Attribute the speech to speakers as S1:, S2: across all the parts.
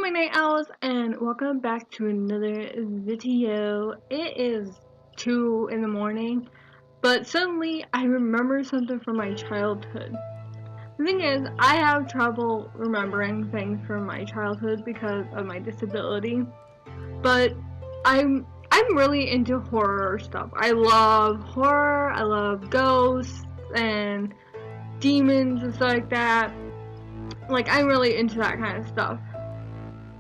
S1: my night owls, and welcome back to another video. It is 2 in the morning, but suddenly I remember something from my childhood. The thing is, I have trouble remembering things from my childhood because of my disability, but I'm really into horror stuff. I love horror, I love ghosts and demons and stuff like that. Like, I'm really into that kind of stuff.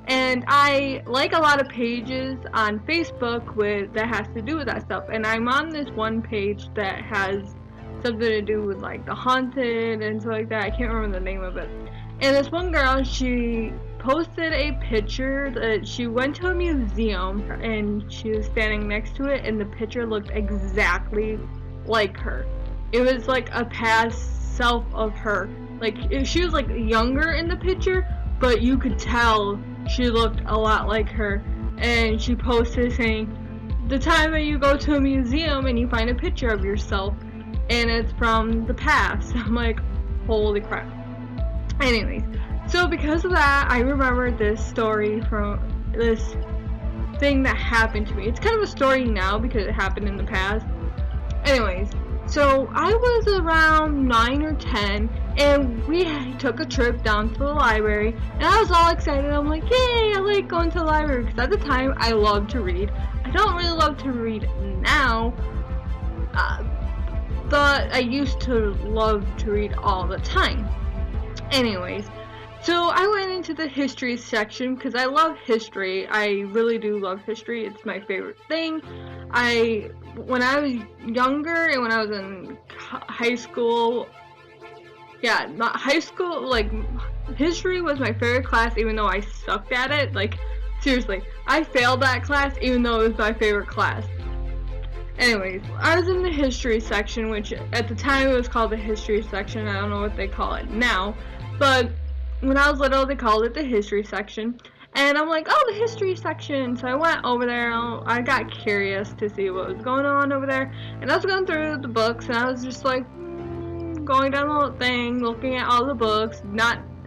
S1: And I like a lot of pages on Facebook that has to do with that stuff. And I'm on this one page that has something to do with like the haunted and stuff like that. I can't remember the name of it. And this one girl, she posted a picture that she went to a museum and she was standing next to it, and the picture looked exactly like her. It was like a past self of her. Like, she was like younger in the picture, but you could tell she looked a lot like her. And she posted saying, the time that you go to a museum and you find a picture of yourself and it's from the past. I'm like, holy crap. Anyways, so because of that, I remember this story from this thing that happened to me. It's kind of a story now because it happened in the past. Anyways, so I was around 9 or 10, and we took a trip down to the library, and I was all excited. I'm like, yay, I like going to the library, because at the time, I loved to read. I don't really love to read now, but I used to love to read all the time. Anyways, so I went into the history section because I love history. I really do love history. It's my favorite thing. When I was younger and when I was in high school, not high school, like, history was my favorite class, even though I sucked at it. Like, seriously, I failed that class even though it was my favorite class. Anyways, I was in the history section, which at the time it was called the history section. I don't know what they call it now, but when I was little, they called it the history section. And I'm like, oh, the history section. So I went over there. I got curious to see what was going on over there. And I was going through the books, and I was just like, going down the whole thing, looking at all the books.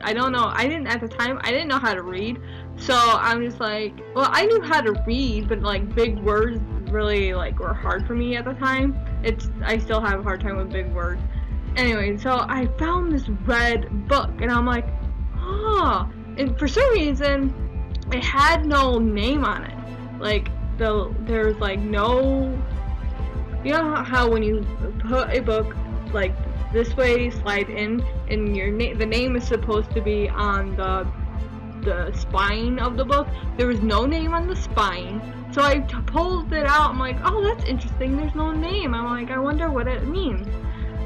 S1: I don't know. At the time, I didn't know how to read. So I'm just like, well, I knew how to read, but like big words really like were hard for me at the time. I still have a hard time with big words. Anyway, so I found this red book, and I'm like, oh. And for some reason, it had no name on it. Like, there's like no, you know how when you put a book like this way, slide in, and the name is supposed to be on the spine of the book. There was no name on the spine, so I pulled it out. I'm like, oh, that's interesting. There's no name. I'm like, I wonder what it means.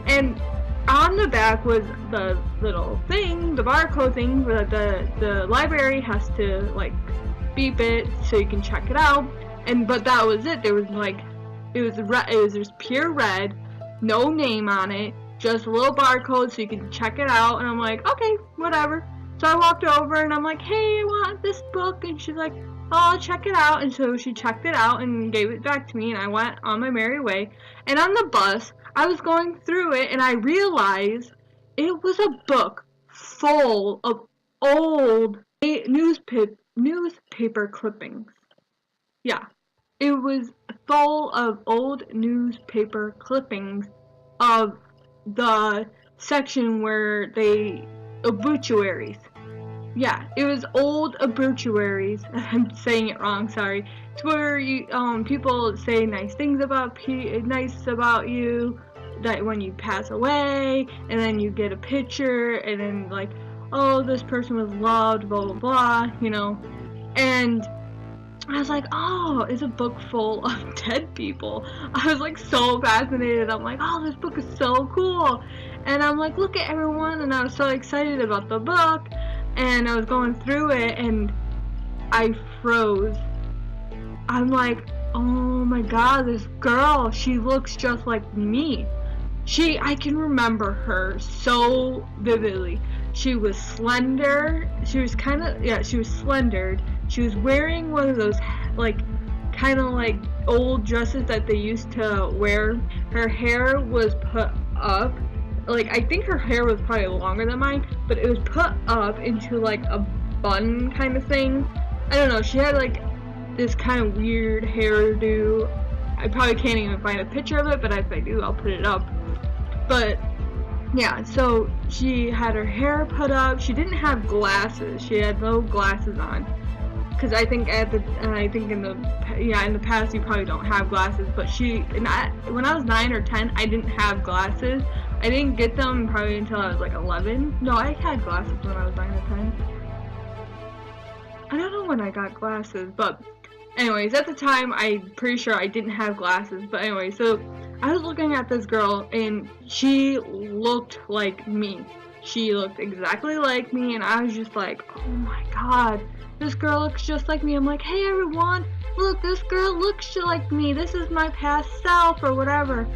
S1: And on the back was the little thing, the barcode thing, that the library has to like beep it so you can check it out. But that was it. There was like, it was just pure red, no name on it, just a little barcode so you can check it out. And I'm like, okay, whatever. So I walked over and I'm like, hey, I want this book. And she's like, oh, I'll check it out. And so she checked it out and gave it back to me, and I went on my merry way. And on the bus, I was going through it, and I realized it was a book full of old newspaper clippings. Yeah, it was full of old newspaper clippings of the section where obituaries. Yeah, it was old obituaries. I'm saying it wrong, sorry. It's where people say nice things about you, that when you pass away, and then you get a picture, and then like, oh, this person was loved, blah blah blah, you know. And I was like, oh, it's a book full of dead people. I was like so fascinated. I'm like, oh, this book is so cool. And I'm like, look at everyone, and I was so excited about the book. And I was going through it, and I froze. I'm like, oh my god, this girl, she looks just like me. I can remember her so vividly. She was slender. She was slendered. She was wearing one of those, like, kind of like old dresses that they used to wear. Her hair was put up. Like, I think her hair was probably longer than mine, but it was put up into like a bun kind of thing. I don't know, she had like this kind of weird hairdo. I probably can't even find a picture of it, but if I do, I'll put it up. But yeah, so she had her hair put up. She didn't have glasses. She had no glasses on. Because I think in the past you probably don't have glasses. But when I was 9 or 10, I didn't have glasses. I didn't get them probably until I was like 11. No, I had glasses when I was 9 or 10. I don't know when I got glasses, but anyways, at the time, I'm pretty sure I didn't have glasses. But anyway, so I was looking at this girl, and she looked like me. She looked exactly like me, and I was just like, oh my god, this girl looks just like me. I'm like, hey everyone, look, this girl looks like me. This is my past self, or whatever.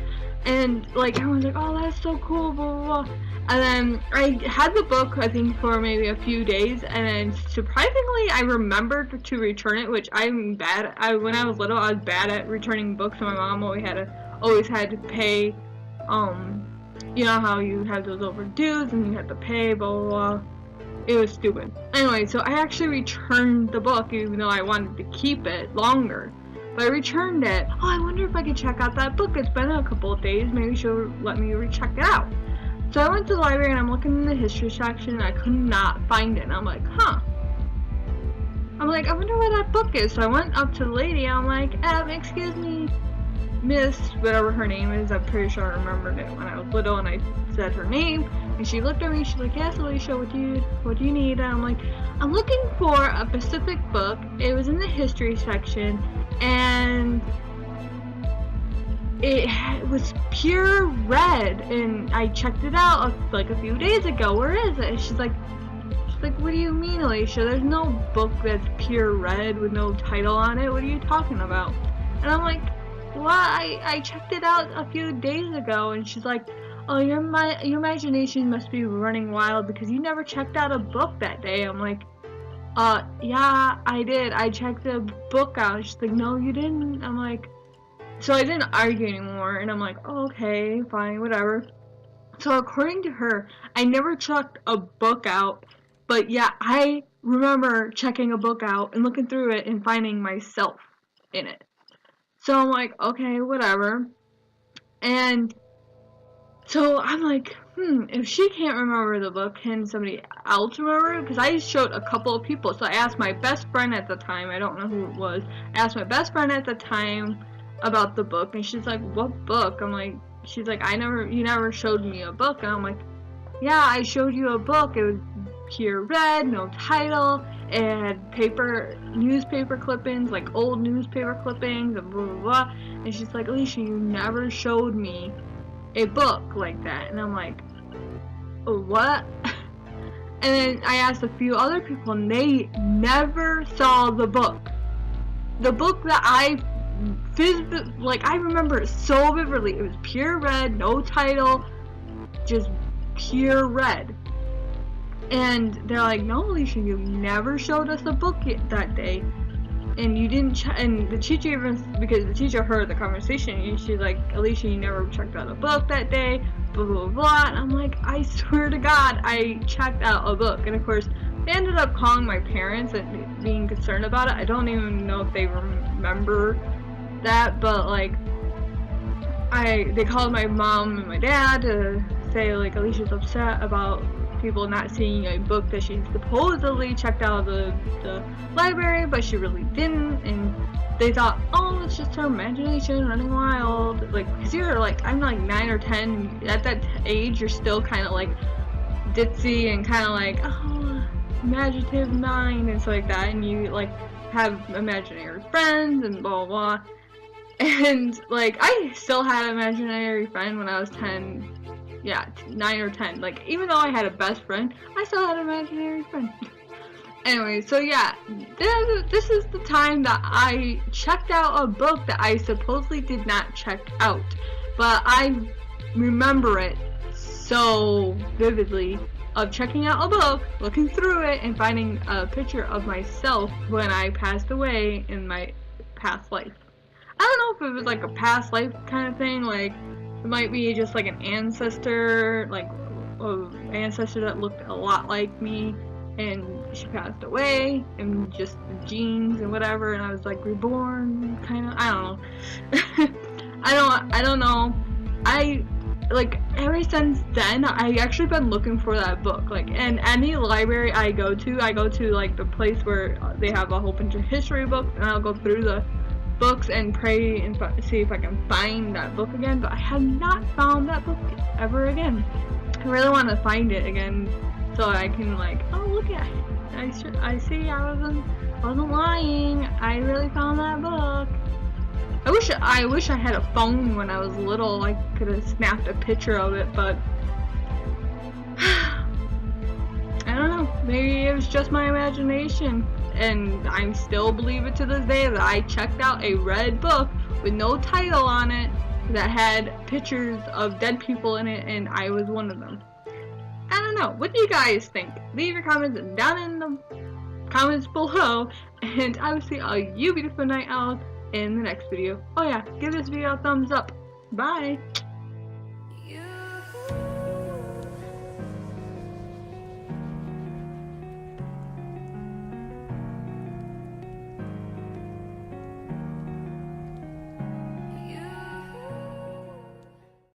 S1: And like, everyone's like, oh, that's so cool, blah, blah, blah. And then I had the book, I think, for maybe a few days, and then surprisingly, I remembered to return it, which I'm bad at. When I was little, I was bad at returning books, and my mom always had to pay, you know how you have those overdues, and you have to pay, blah, blah, blah. It was stupid. Anyway, so I actually returned the book, even though I wanted to keep it longer. But I returned it. Oh, I wonder if I could check out that book. It's been a couple of days. Maybe she'll let me recheck it out. So I went to the library and I'm looking in the history section and I could not find it. And I'm like, huh. I'm like, I wonder where that book is. So I went up to the lady and I'm like, excuse me, Miss, whatever her name is. I'm pretty sure I remembered it when I was little and I said her name. And she looked at me, she's like, yes, Alicia, what do you need? And I'm like, I'm looking for a specific book. It was in the history section and it was pure red, and I checked it out like a few days ago. Where is it? And she's like, what do you mean, Alicia? There's no book that's pure red with no title on it. What are you talking about? And I'm like, well, I checked it out a few days ago. And she's like, oh, your imagination must be running wild because you never checked out a book that day. I'm like, yeah, I did. I checked the book out. She's like, no, you didn't. I'm like, so I didn't argue anymore, and I'm like, oh, okay, fine, whatever. So according to her, I never checked a book out, but yeah, I remember checking a book out and looking through it and finding myself in it. So I'm like, okay, whatever. And so I'm like, if she can't remember the book, can somebody else remember it? Because I showed a couple of people. So I asked my best friend at the time, I don't know who it was, I asked my best friend at the time about the book, and she's like, what book? I'm like, she's like, you never showed me a book. And I'm like, yeah, I showed you a book. It was pure red, no title, it had newspaper clippings, like old newspaper clippings, and blah, blah, blah. And she's like, Alicia, you never showed me a book like that. And I'm like, oh, what? And then I asked a few other people, and they never saw the book. The book that I remember it so vividly. It was pure red, no title, just pure red. And they're like, no, Alicia, you never showed us a book that day. And you didn't and the teacher because the teacher heard the conversation, and she's like, Alicia, you never checked out a book that day, blah, blah, blah. And I'm like, I swear to God, I checked out a book. And of course, they ended up calling my parents and being concerned about it. I don't even know if they remember that, but like, they called my mom and my dad to say like Alicia's upset about people not seeing a book that she supposedly checked out of the library, but she really didn't, and they thought, oh, it's just her imagination running wild. Like, cause you're like, I'm like 9 or 10, at that age you're still kind of like ditzy and kind of like, oh, imaginative mind and stuff like that, and you like have imaginary friends and blah blah blah. And like, I still had an imaginary friend when I was 10, yeah, 9 or 10. Like, even though I had a best friend, I still had an imaginary friend. Anyway, so yeah, this is the time that I checked out a book that I supposedly did not check out. But I remember it so vividly of checking out a book, looking through it, and finding a picture of myself when I passed away in my past life. I don't know if it was like a past life kind of thing, like it might be just like an ancestor, like an ancestor that looked a lot like me, and she passed away, and just the genes and whatever, and I was like reborn, kind of. I don't know. I don't know. Like ever since then, I actually been looking for that book. Like in any library I go to like the place where they have a whole bunch of history books, and I'll go through the books and pray and see if I can find that book again. But I have not found that book ever again. I really want to find it again so I can like, oh look at it. I see I wasn't lying. I really found that book. I wish I had a phone when I was little. I could have snapped a picture of it, but I don't know. Maybe it was just my imagination, and I still believe it to this day that I checked out a red book with no title on it that had pictures of dead people in it, and I was one of them. I don't know. What do you guys think? Leave your comments down in the comments below, and I will see all you beautiful night owls in the next video. Oh yeah, give this video a thumbs up. Bye!